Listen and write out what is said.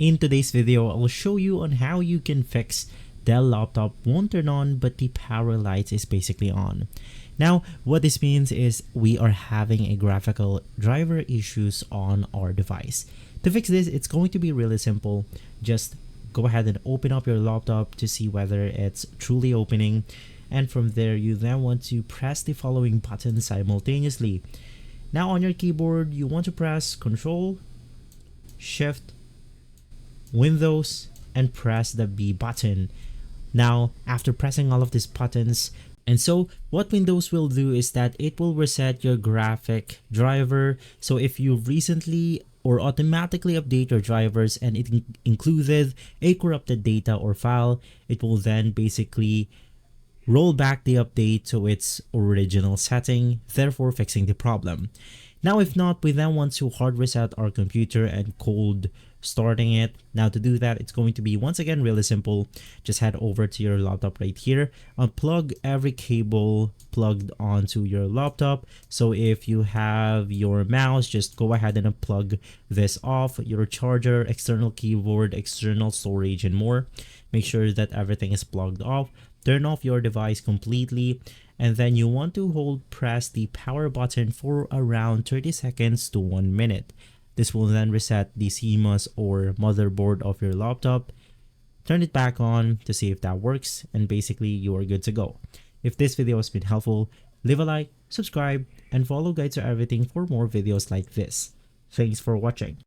In today's video, I'll show you on how you can fix Dell laptop won't turn on but the power lights is basically on. Now, what this means is we are having a graphical driver issues on our device. To fix this, it's going to be really simple. Just go ahead and open up your laptop to see whether it's truly opening. And from there, you then want to press the following buttons simultaneously. Now on your keyboard, you want to press Control, Shift, Windows, and press the B button. Now, after pressing all of these buttons, and so what Windows will do is that it will reset your graphic driver. So if you recently or automatically update your drivers and it included a corrupted data or file, it will then basically roll back the update to its original setting, therefore fixing the problem. Now, if not, we then want to hard reset our computer and cold starting it. Now, to do that, it's going to be once again really simple. Just head over to your laptop right here, unplug every cable plugged onto your laptop. So if you have your mouse, just go ahead and unplug this off, your charger, external keyboard, external storage, and more. Make sure that everything is plugged off. Turn off your device completely, and then you want to press the power button for around 30 seconds to 1 minute. This will then reset the CMOS or motherboard of your laptop. Turn it back on to see if that works, and basically you are good to go. If this video has been helpful, leave a like, subscribe, and follow Guides to Everything for more videos like this. Thanks for watching.